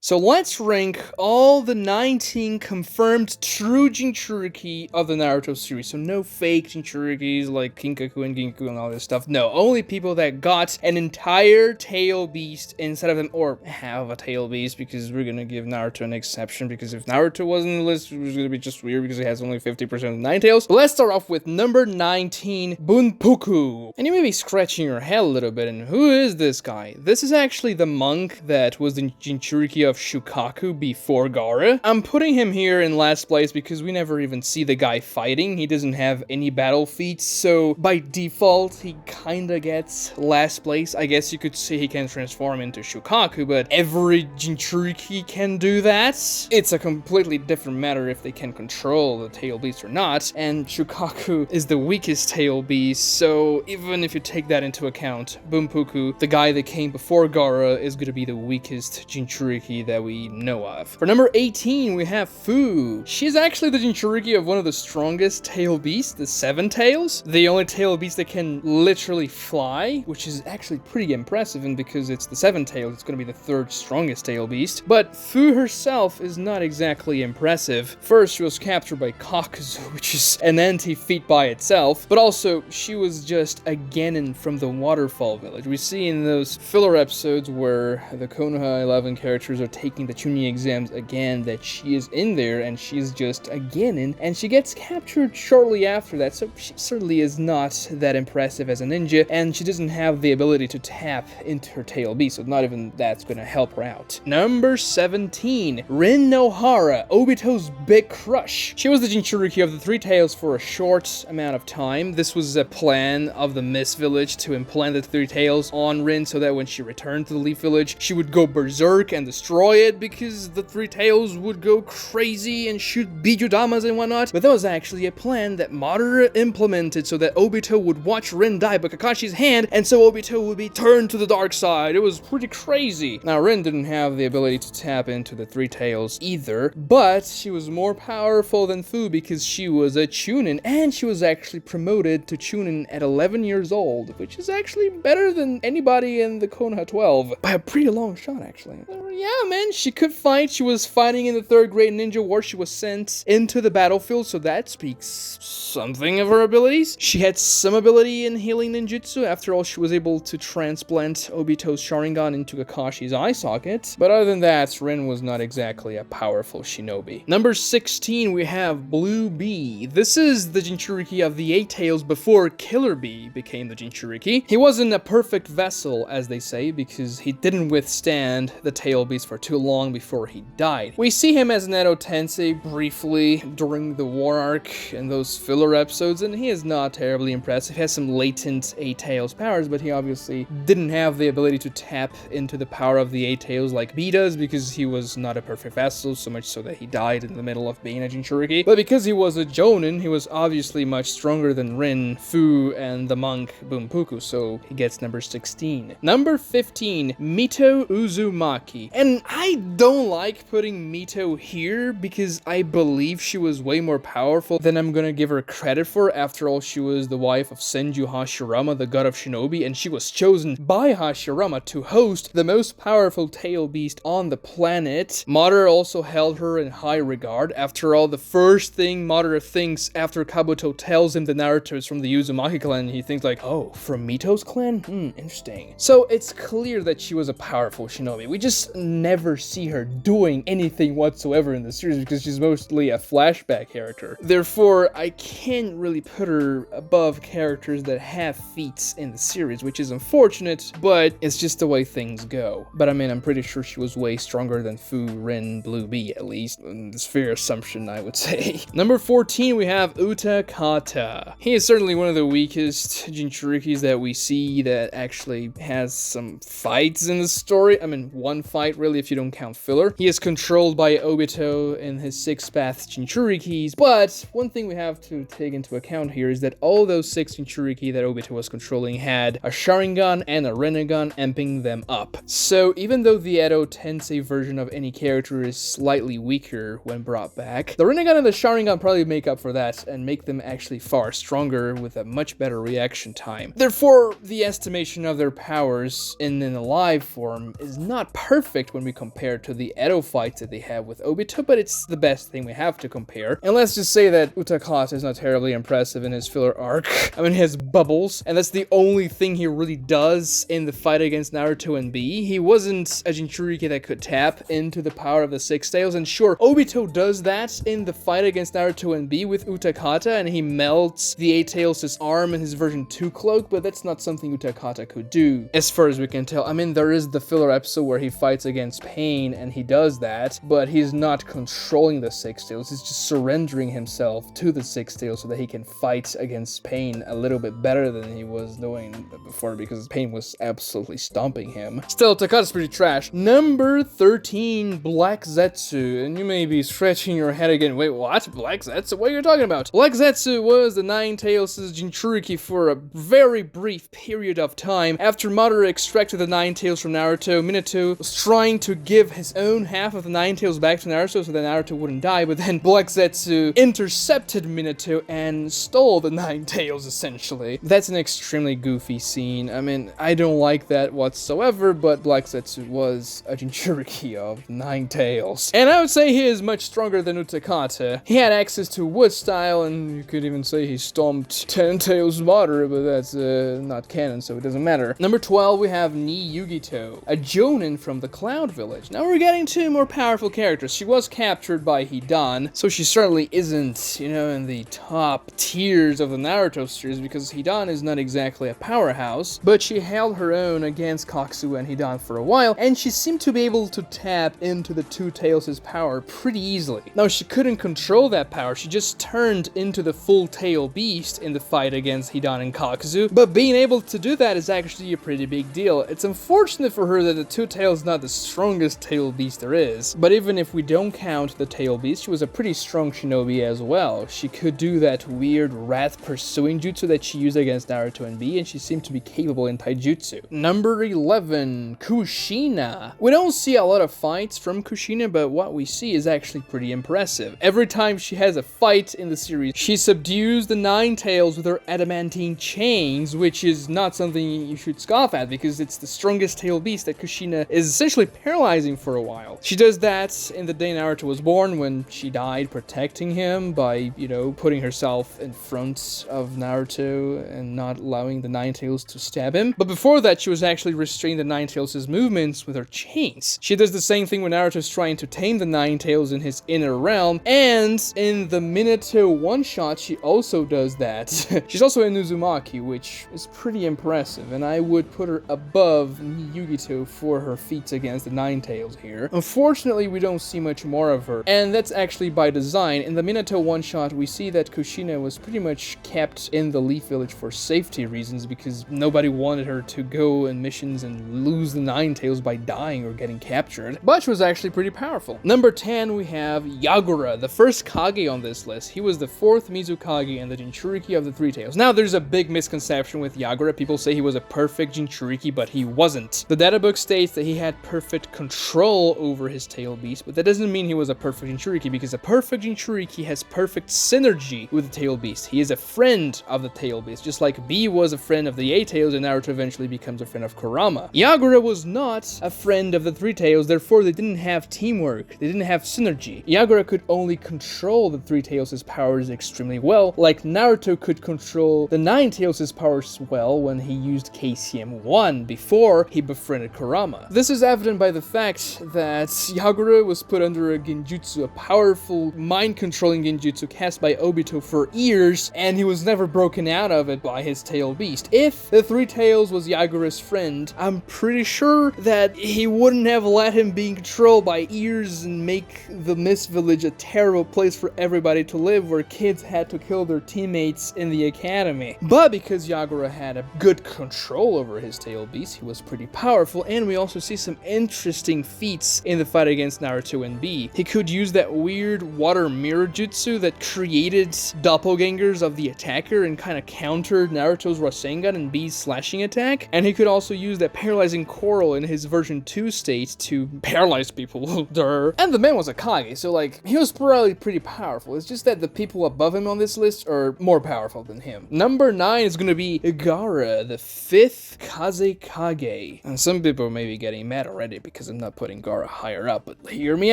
So let's rank all the 19 confirmed true Jinchuriki of the Naruto series. So no fake Jinchurikis like Kinkaku and Ginkaku and all this stuff. No, only people that got an entire tail beast instead of them, or have a tail beast, because we're gonna give Naruto an exception, because if Naruto wasn't in the list, it was gonna be just weird because it has only 50% of 9 tails. But let's start off with number 19, Bunpuku. And you may be scratching your head a little bit, and who is this guy? This is actually the monk that was the Jinchuriki of Shukaku before Gaara. I'm putting him here in last place because we never even see the guy fighting. He doesn't have any battle feats, so by default, he kinda gets last place. I guess you could say he can transform into Shukaku, but every Jinchuriki can do that. It's a completely different matter if they can control the tail beast or not, and Shukaku is the weakest tail beast, so even if you take that into account, Bunpuku, the guy that came before Gaara, is gonna be the weakest Jinchuriki that we know of. For number 18, we have Fu. She's actually the Jinchuriki of one of the strongest tail beasts, the 7 tails. The only tail beast that can literally fly, which is actually pretty impressive, and because it's the 7 tails, it's gonna be the 3rd strongest tail beast. But Fu herself is not exactly impressive. First, she was captured by Kakuzu, which is an anti-feat by itself, but also, she was just a Genin from the Waterfall Village. We see in those filler episodes where the Konoha 11 characters are taking the Chunin exams again that she is in there and she's just a Genin, and she gets captured shortly after that, so she certainly is not that impressive as a ninja, and she doesn't have the ability to tap into her tail beast, so not even that's gonna help her out. Number 17, Rin Nohara, Obito's big crush. She was the Jinchuriki of the 3 tails for a short amount of time. This was a plan of the Mist Village to implant the 3 tails on Rin so that when she returned to the Leaf Village, she would go berserk and destroy it because the 3 tails would go crazy and shoot Bijudamas and whatnot. But that was actually a plan that Madara implemented so that Obito would watch Rin die by Kakashi's hand, and so Obito would be turned to the dark side. It was pretty crazy. Now, Rin didn't have the ability to tap into the 3 tails either, but she was more powerful than Fu because she was a Chunin, and she was actually promoted to Chunin at 11 years old, which is actually better than anybody in the Konoha 12 by a pretty long shot, actually. Yeah, man, she could fight. She was fighting in the 3rd Great Ninja War. She was sent into the battlefield, so that speaks something of her abilities. She had some ability in healing ninjutsu. After all, she was able to transplant Obito's Sharingan into Kakashi's eye socket. But other than that, Rin was not exactly a powerful shinobi. Number 16, we have Blue Bee. This is the Jinchuriki of the 8 tails before Killer Bee became the Jinchuriki. He wasn't a perfect vessel, as they say, because he didn't withstand the tail beast for too long before he died. We see him as an Edo Tensei briefly during the war arc and those filler episodes, and he is not terribly impressive. He has some latent 8 tails powers, but he obviously didn't have the ability to tap into the power of the 8 tails like Bee does, because he was not a perfect vessel, so much so that he died in the middle of being a Jinchuriki. But because he was a Jonin, he was obviously much stronger than Rin, Fu, and the monk Bunpuku, so he gets number 16. Number 15, Mito Uzumaki. And I don't like putting Mito here because I believe she was way more powerful than I'm gonna give her credit for. After all, she was the wife of Senju Hashirama, the god of shinobi, and she was chosen by Hashirama to host the most powerful tail beast on the planet. Madara also held her in high regard. After all, the first thing Madara thinks after Kabuto tells him the Naruto is from the Uzumaki clan, he thinks like, oh, from Mito's clan? Interesting. So it's clear that she was a powerful shinobi. We just never see her doing anything whatsoever in the series because she's mostly a flashback character. Therefore, I can't really put her above characters that have feats in the series, which is unfortunate, but it's just the way things go. But I mean, I'm pretty sure she was way stronger than Fu, Rin, Blue Bee, at least. It's a fair assumption, I would say. Number 14, we have Utakata. He is certainly one of the weakest Jinchurikis that we see that actually has some fights in the story. I mean, one fight really if you don't count filler. He is controlled by Obito in his 6 path Jinchurikis, but one thing we have to take into account here is that all those 6 Jinchuriki that Obito was controlling had a Sharingan and a Rinnegan amping them up. So even though the Edo Tensei version of any character is slightly weaker when brought back, the Rinnegan and the Sharingan probably make up for that and make them actually far stronger with a much better reaction time. Therefore, the estimation of their powers in an alive form is not perfect when we we compare to the Edo fights that they have with Obito, but it's the best thing we have to compare. And let's just say that Utakata is not terribly impressive in his filler arc. I mean, he has bubbles, and that's the only thing he really does in the fight against Naruto and B. He wasn't a Jinchuriki that could tap into the power of the Six Tails, and sure, Obito does that in the fight against Naruto and B with Utakata, and he melts the Eight Tails' arm in his version 2 cloak, but that's not something Utakata could do, as far as we can tell. I mean, there is the filler episode where he fights against Pain, and he does that, but he's not controlling the Six Tails, he's just surrendering himself to the Six Tails so that he can fight against Pain a little bit better than he was doing before, because Pain was absolutely stomping him. Still, Takata's pretty trash. Number 13, Black Zetsu, and you may be scratching your head again, wait, what? Black Zetsu? What are you talking about? Black Zetsu was the Nine Tails' Jinchuriki for a very brief period of time. After Madara extracted the Nine Tails from Naruto, Minato was trying to give his own half of the Nine Tails back to Naruto so that Naruto wouldn't die, but then Black Zetsu intercepted Minato and stole the Nine Tails, essentially. That's an extremely goofy scene. I mean, I don't like that whatsoever, but Black Zetsu was a Jinchuriki of Nine Tails. And I would say he is much stronger than Utakata. He had access to Wood Style, and you could even say he stomped Ten Tails Madara, but that's not canon, so it doesn't matter. Number 12, we have Ni Yugito, a Jonin from the Cloud Village. Now we're getting two more powerful characters. She was captured by Hidan, so she certainly isn't, you know, in the top tiers of the Naruto series, because Hidan is not exactly a powerhouse, but she held her own against Kakuzu and Hidan for a while, and she seemed to be able to tap into the Two Tails' power pretty easily. Now, she couldn't control that power, she just turned into the full tail beast in the fight against Hidan and Kakuzu, but being able to do that is actually a pretty big deal. It's unfortunate for her that the Two Tails is not the strongest tail beast there is, but even if we don't count the tail beast, she was a pretty strong shinobi as well. She could do that weird rat pursuing jutsu that she used against Naruto and B, and she seemed to be capable in taijutsu. Number 11, Kushina. We don't see a lot of fights from Kushina, but what we see is actually pretty impressive. Every time she has a fight in the series, she subdues the Nine Tails with her adamantine chains, which is not something you should scoff at, because it's the strongest tail beast that Kushina is essentially paralyzing for a while. She does that in the day Naruto was born, when she died protecting him by, you know, putting herself in front of Naruto and not allowing the Nine Tails to stab him. But before that, she was actually restraining the Nine Tails' movements with her chains. She does the same thing when Naruto's trying to tame the Nine Tails in his inner realm, and in the Minato one-shot, she also does that. She's also in Uzumaki, which is pretty impressive, and I would put her above Yugito for her feats against the Nine Tails here. Unfortunately, we don't see much more of her, and that's actually by design. In the Minato one-shot, we see that Kushina was pretty much kept in the Leaf Village for safety reasons, because nobody wanted her to go in missions and lose the Nine Tails by dying or getting captured, but she was actually pretty powerful. Number 10, we have Yagura, the first Kage on this list. He was the 4th Mizukage and the Jinchuriki of the Three Tails. Now, there's a big misconception with Yagura. People say he was a perfect Jinchuriki, but he wasn't. The databook states that he had perfect control over his tail beast, but that doesn't mean he was a perfect Jinchuriki, because a perfect Jinchuriki has perfect synergy with the tail beast. He is a friend of the tail beast, just like B was a friend of the Eight Tails and Naruto eventually becomes a friend of Kurama. Yagura was not a friend of the Three Tails, therefore they didn't have teamwork, they didn't have synergy. Yagura could only control the Three Tails' powers extremely well, like Naruto could control the Nine Tails' powers well when he used KCM1 before he befriended Kurama. This is evident by the fact that Yagura was put under a genjutsu, a powerful mind-controlling genjutsu cast by Obito for years, and he was never broken out of it by his tail beast. If the Three Tails was Yagura's friend, I'm pretty sure that he wouldn't have let him be controlled by ears and make the Mist Village a terrible place for everybody to live, where kids had to kill their teammates in the academy. But because Yagura had a good control over his tail beast, he was pretty powerful, and we also see some interesting feats in the fight against Naruto and B. He could use that weird water mirror jutsu that created doppelgangers of the attacker and kind of countered Naruto's Rasengan and B's slashing attack, and he could also use that paralyzing coral in his version 2 state to paralyze people. Durr. And the man was a Kage, so like, he was probably pretty powerful. It's just that the people above him on this list are more powerful than him. Number 9 is gonna be Gaara, the 5th Kazekage. And some people may be getting mad already, because because I'm not putting Gaara higher up, but hear me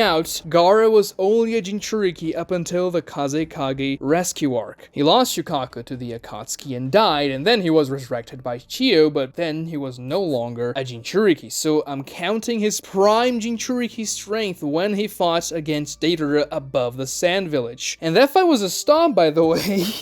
out. Gaara was only a Jinchuriki up until the Kazekage rescue arc. He lost Shukaku to the Akatsuki and died, and then he was resurrected by Chiyo, but then he was no longer a Jinchuriki. So I'm counting his prime Jinchuriki strength when he fought against Deidara above the Sand Village. And that fight was a stomp, by the way.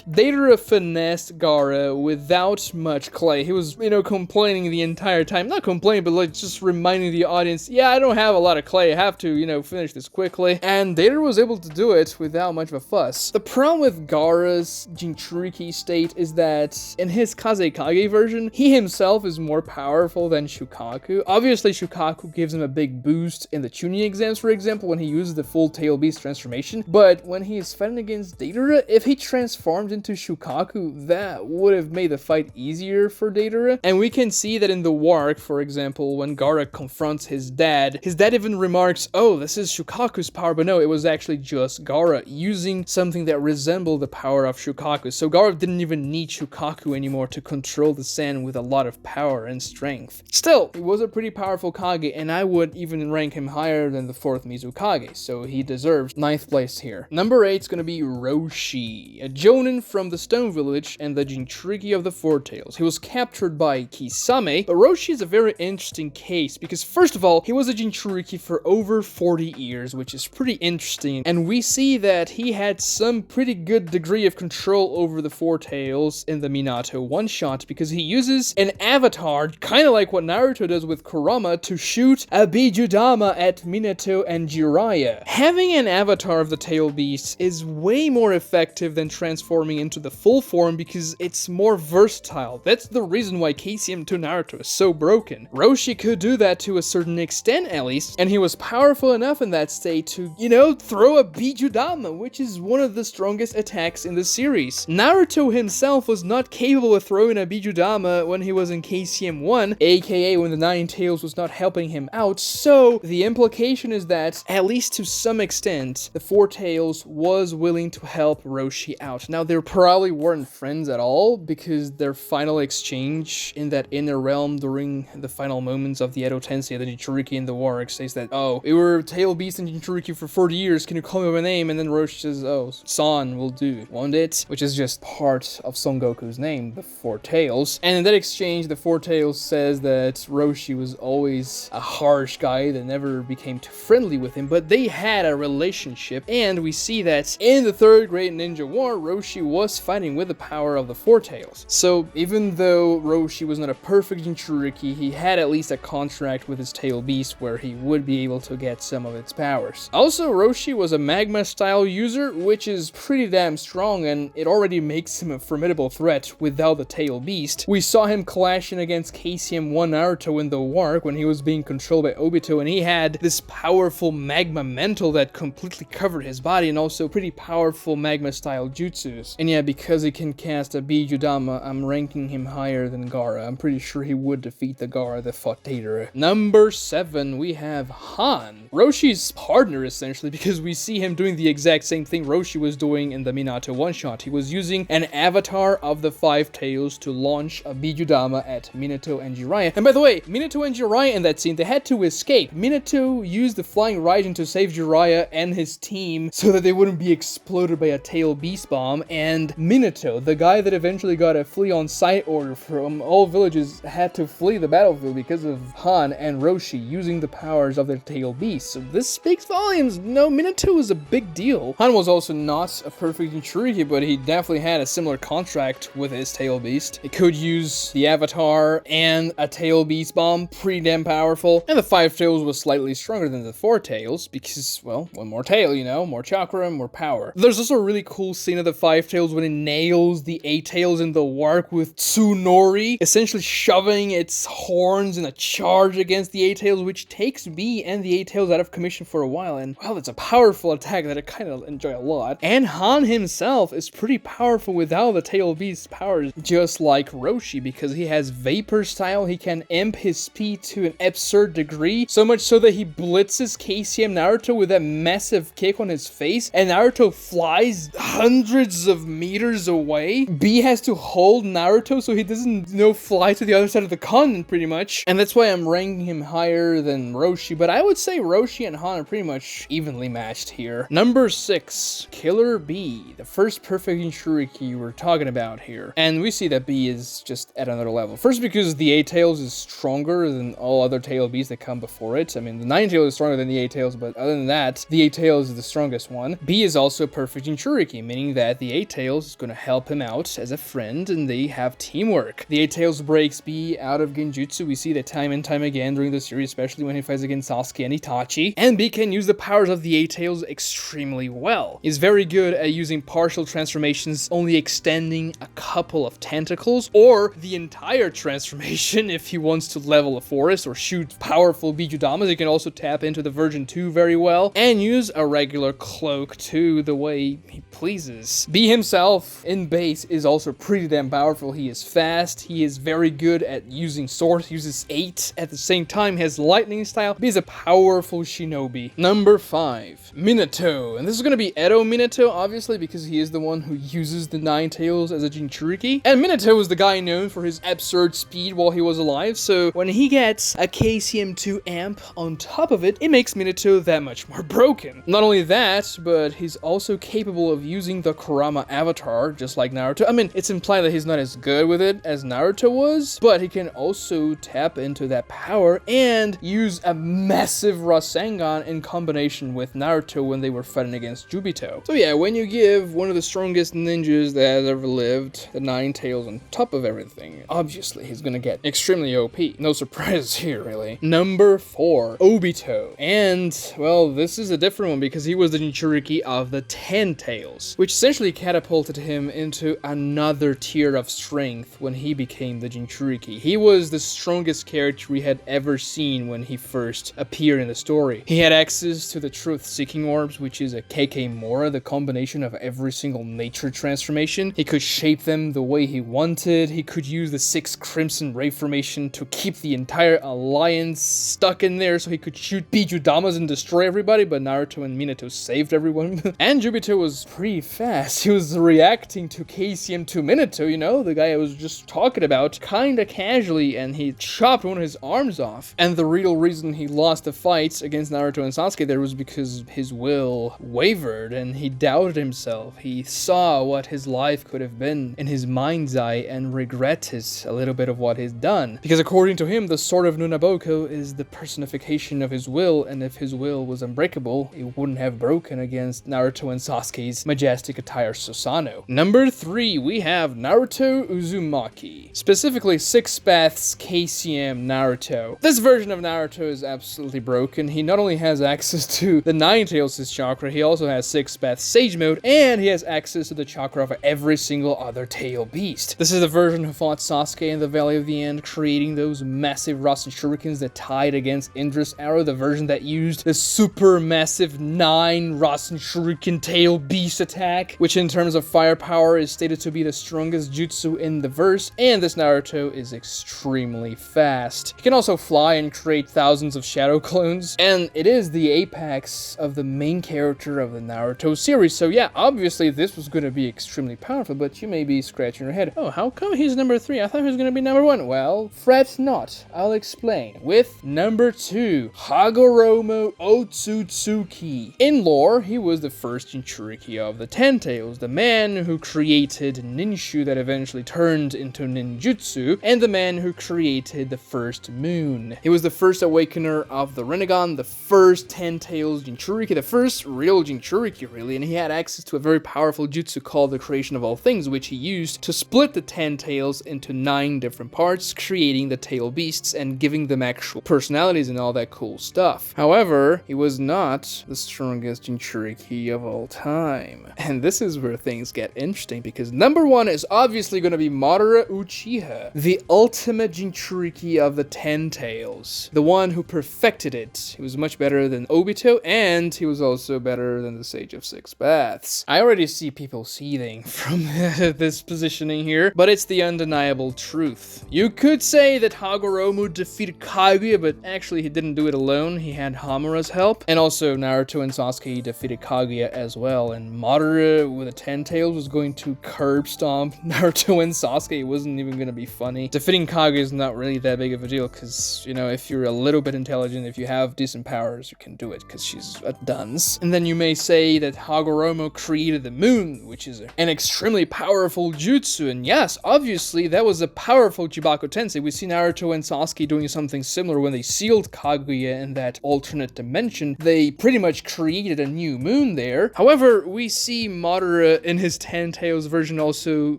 Deidara finessed Gaara without much clay. He was, complaining the entire time. Not complaining, but like just reminding the audience, yeah, I don't have a lot of clay. I have to, finish this quickly. And Deidara was able to do it without much of a fuss. The problem with Gaara's Jinchuriki state is that in his Kazekage version, he himself is more powerful than Shukaku. Obviously, Shukaku gives him a big boost in the Chunin exams, for example, when he uses the full Tail Beast transformation. But when he is fighting against Deidara, if he transformed into Shukaku, that would have made the fight easier for Deidara. And we can see that in the Wark, for example, when Gaara confronts his dad even remarks, oh, this is Shukaku's power, but no, it was actually just Gaara using something that resembled the power of Shukaku. So Gaara didn't even need Shukaku anymore to control the sand with a lot of power and strength. Still, he was a pretty powerful Kage, and I would even rank him higher than the 4th Mizukage, so he deserves 9th place here. Number 8 is gonna be Roushi, a Jonin from the Stone Village and the Jinchuriki of the Four Tails. He was captured by Kisame, but Roushi is a very interesting case because first of all, he was a Jinchuriki for over 40 years, which is pretty interesting, and we see that he had some pretty good degree of control over the Four Tails in the Minato one-shot because he uses an avatar, kind of like what Naruto does with Kurama, to shoot a Bijudama at Minato and Jiraiya. Having an avatar of the Tail Beast is way more effective than transforming into the full form because it's more versatile. That's the reason why KCM to Naruto is so broken. Roushi could do that to a certain extent at least, and he was powerful enough in that state to, throw a Bijudama, which is one of the strongest attacks in the series. Naruto himself was not capable of throwing a Bijudama when he was in KCM 1, aka when the Nine Tails was not helping him out, so the implication is that, at least to some extent, the Four Tails was willing to help Roushi out. Now, they probably weren't friends at all, because their final exchange in that inner realm during the final moments of the Edo Tensei, the Jinchuriki and the Warwick, says that, oh, we were Tail Beast and Jinchuriki for 40 years, can you call me by my name? And then Roshi says, oh, San will do, won't it? Which is just part of Son Goku's name, the Four Tails. And in that exchange, the Four Tails says that Roshi was always a harsh guy that never became too friendly with him, but they had a relationship, and we see that in the Third Great Ninja War, Roshi was fighting with the power of the Four Tails. So even though Roshi was not a perfect Jinchuriki, he had at least a contract with his Tail Beast where he would be able to get some of its powers. Also, Roshi was a magma style user, which is pretty damn strong, and it already makes him a formidable threat without the Tail Beast. We saw him clashing against KCM 1 Naruto in the Wark when he was being controlled by Obito, and he had this powerful magma mantle that completely covered his body, and also pretty powerful magma style jutsus. And yeah, because he can cast a Bijudama, I'm ranking him higher than Gaara. I'm pretty sure he would defeat the Gaara that fought Deidara. Number 7, we have Han, Roshi's partner essentially, because we see him doing the exact same thing Roshi was doing in the Minato one-shot. He was using an avatar of the Five Tails to launch a Bijudama at Minato and Jiraiya. And by the way, Minato and Jiraiya in that scene, they had to escape. Minato used the Flying Raijin to save Jiraiya and his team so that they wouldn't be exploded by a Tail Beast bomb, and Minato, the guy that eventually got a flee on sight order from all villages, had to flee the battlefield because of Han and Roshi using the powers of their Tail Beast. So this speaks volumes. No, Minato is a big deal. Han was also not a perfect Jinchuriki, but he definitely had a similar contract with his Tail Beast. It could use the Avatar and a Tail Beast bomb, pretty damn powerful. And the Five Tails was slightly stronger than the Four Tails because, well, one more tail, more chakra, more power. There's also a really cool scene of the Five Tails when it nails the Eight Tails in the Wark with Tsunori, essentially shoving its horns in a charge against the Eight Tails, which takes B and the Eight Tails out of commission for a while, and well, it's a powerful attack that I kind of enjoy a lot. And Han himself is pretty powerful without the Tail Beast powers, just like Roushi, because he has Vapor Style. He can imp his speed to an absurd degree, so much so that he blitzes KCM Naruto with that massive kick on his face, and Naruto flies hundreds of meters away. B has to hold Naruto so he doesn't, fly to the other side of the continent, pretty much. And that's why I'm ranking him higher than Roshi, but I would say Roshi and Han are pretty much evenly matched here. Number 6, Killer B, the first perfect Jinchuriki we're talking about here. And we see that B is just at another level. First, because the 8 Tails is stronger than all other Tail Bs that come before it. I mean, the 9 Tails is stronger than the 8 Tails, but other than that, the 8 Tails is the strongest one. B is also perfect Jinchuriki, meaning that the 8 Tails is going to help him out as a friend, and they have teamwork. The 8 Tails breaks B out of Genjutsu. We see that time and time again during the series, especially when he fights against Sasuke and Itachi. And B can use the powers of the 8 Tails extremely well. He's very good at using partial transformations, only extending a couple of tentacles, or the entire transformation if he wants to level a forest or shoot powerful Bijudamas. He can also tap into the Version 2 very well, and use a regular cloak too, the way he pleases. B himself in base is also pretty damn powerful. He is fast, he is very good at using swords, he uses 8 at the same time, he has lightning style. B is a powerful shinobi. Number 5, Minato. And this is going to be Edo Minato, obviously, because he is the one who uses the 9 Tails as a Jinchuriki. And Minato is the guy known for his absurd speed while he was alive, so when he gets a KCM2 amp on top of it, it makes Minato that much more broken. Not only that, but he's also capable of using the Kurama avatar, just like Naruto. I mean, it's implied that he's not as good with it as Naruto was, but he can also tap into that power and use a massive Rasengan in combination with Naruto when they were fighting against Juubito. So yeah, when you give one of the strongest ninjas that has ever lived the 9 Tails on top of everything, obviously he's gonna get extremely OP. No surprise here, really. Number 4, Obito. And, well, this is a different one because he was the Jinchuriki of the 10 Tails, which essentially catapulted him into another tier of strength when he became the Jinchuriki. He was the strongest character we had ever seen when he first appeared in the story. He had access to the Truth-Seeking Orbs, which is a KK Mora, the combination of every single nature transformation. He could shape them the way he wanted. He could use the 6 Crimson Ray formation to keep the entire alliance stuck in there so he could shoot Bijudamas and destroy everybody, but Naruto and Minato saved everyone. And Juubito was pretty fast. He was reacting to KCM2 Minato, the guy I was just talking about, kinda casually, and he chopped one of his arms off. And the real reason he lost the fight against Naruto and Sasuke there was because his will wavered and he doubted himself. He saw what his life could have been in his mind's eye and regretted a little bit of what he's done. Because according to him, the Sword of Nunaboko is the personification of his will, and if his will was unbreakable, it wouldn't have broken against Naruto and Sasuke's majestic attire Susanoo. Number 3, we have Naruto Uzumaki. Specifically, 6 Paths KCM Naruto. This version of Naruto is absolutely broken. He not only has access to the 9 Tails' chakra, he also has 6 Paths Sage Mode, and he has access to the chakra of every single other Tail Beast. This is the version who fought Sasuke in the Valley of the End, creating those massive Rasen Shurikens that tied against Indra's arrow, the version that used the super massive 9 Rasen Shuriken Tail Beast attack, which in terms of firepower is stated to be the strongest jutsu in the verse, and this Naruto is extremely fast. He can also fly and create thousands of shadow clones, and it is the apex of the main character of the Naruto series, so yeah, obviously this was going to be extremely powerful, but you may be scratching your head, oh, how come he's number 3? I thought he was going to be number 1. Well, fret not, I'll explain. With number 2, Hagoromo Otsutsuki. In lore, he was the first Jinchuriki of the 10 Tails, the man who created Ninshu that eventually turned into ninjutsu, and the man who created the first moon. He was the first awakener of the Rinnegan, the first 10 Tails Jinchuriki, the first real Jinchuriki really, and he had access to a very powerful jutsu called the Creation of All Things, which he used to split the 10 Tails into 9 different parts, creating the Tail Beasts and giving them actual personalities and all that cool stuff. However, he was not the strongest Jinchuriki of all time. And this is where things get interesting, because number 1 is obviously going to be Madara Uchiha, the ultimate Jinchuriki of the 10 Tails, the one who perfected it He was much better than Obito, and he was also better than the Sage of Six Paths. I already see people seething from this positioning here, but it's the undeniable truth. You could say that Hagoromo defeated Kaguya, but actually he didn't do it alone. He had Hamura's help, and also Naruto and Sasuke defeated Kaguya as well, and Madara with a 10 tails was going to curb stomp Naruto and Sasuke. It wasn't even going to be funny. Defeating Kaguya is not really that big of a deal, because, you know, if you're a little bit intelligent, if you have decent powers, you can do it, because she's a dunce. And then you may say that Hagoromo created the moon, which is an extremely powerful jutsu, and yes, obviously, that was a powerful Chibaku Tensei. We see Naruto and Sasuke doing something similar when they sealed Kaguya in that alternate dimension. They pretty much created a new moon there. However, we see Madara in his 10 tails version also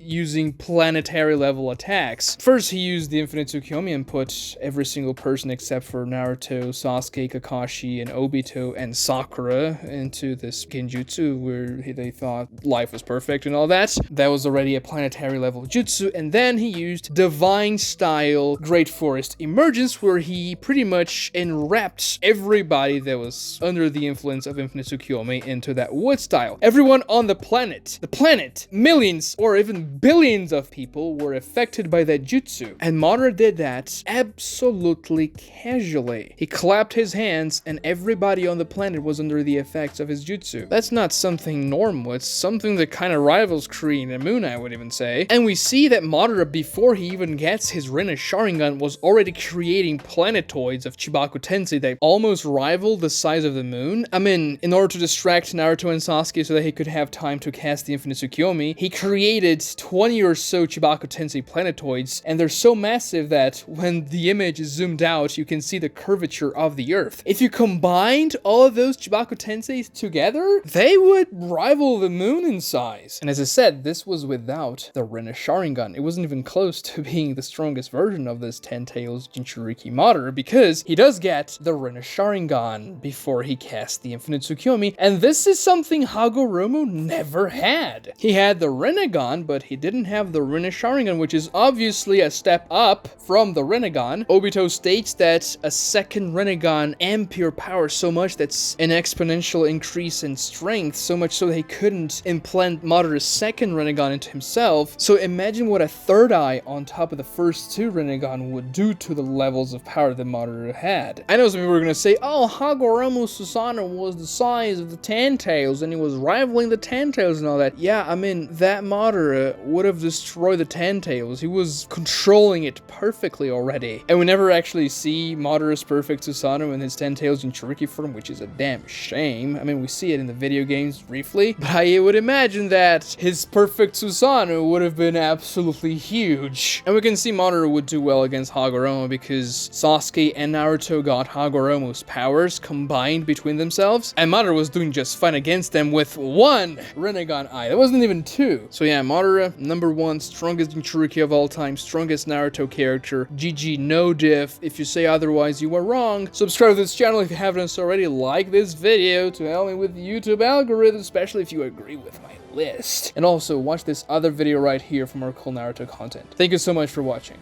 using planetary level attacks. First, he used the Infinite Tsukuyomi and put every single person except for Naruto, Sasuke, Kakashi, and Obito, and Sakura into this genjutsu where they thought life was perfect and all that. That was already a planetary level jutsu, and then he used divine style Great Forest Emergence, where he pretty much enwrapped everybody that was under the influence of Infinite Tsukuyomi into that wood style. Everyone on the planet, millions or even billions of people were affected by that jutsu, and Madara did that absolutely casually. He clapped his hands and everybody on the planet was under the effects of his jutsu. That's not something normal, it's something that kind of rivals Kree and Moon, I would even say. And we see that Madara, before he even gets his Rinne Sharingan, was already creating planetoids of Chibaku Tensei that almost rival the size of the moon. I mean, in order to distract Naruto and Sasuke so that he could have time to cast the Infinite Tsukuyomi, he created 20 or so Chibaku Tensei planetoids, and they're so massive that when the image is zoomed out, you can see the curvature of the earth. If you combined all of those Chibaku Tensei together, they would rival the moon in size. And as I said, this was without the Rinne Sharingan. It wasn't even close to being the strongest version of this 10 tails Jinchuriki Madara, because he does get the Rinne Sharingan before he casts the Infinite Tsukuyomi, and this is something Hagoromo never had. He had the Rinnegan, but he didn't have the Rinne Sharingan, which is obviously a step up from the Rinnegan. Obito states that a second Rinnegan amped your power so much that's an exponential increase in strength, so much so that he couldn't implant Madara's second Rinnegan into himself. So imagine what a third eye on top of the first two Rinnegan would do to the levels of power that Madara had. I know some people are gonna say, oh, Hagoromo Susanoo was the size of the 10 tails and he was rivaling the 10 tails and all that. Yeah, I mean, that Madara would have destroyed the 10 tails. He was controlling it perfectly already. And we never actually see Madara's perfect Susanoo in his 10 tails Jinchuriki form, which is a damn shame. I mean, we see it in the video games briefly, but I would imagine that his perfect Susanoo would have been absolutely huge. And we can see Madara would do well against Hagoromo because Sasuke and Naruto got Hagoromo's powers combined between themselves, and Madara was doing just fine against them with one Rinnegan eye. That wasn't even two. So yeah, Madara, #1, strongest Jinchuriki of all time, strongest Naruto character. GG, no diff. If you say otherwise, you are wrong. Subscribe to this channel if you haven't already. Like this video to help me with the YouTube algorithm, especially if you agree with my list. And also, watch this other video right here for more cool Naruto content. Thank you so much for watching.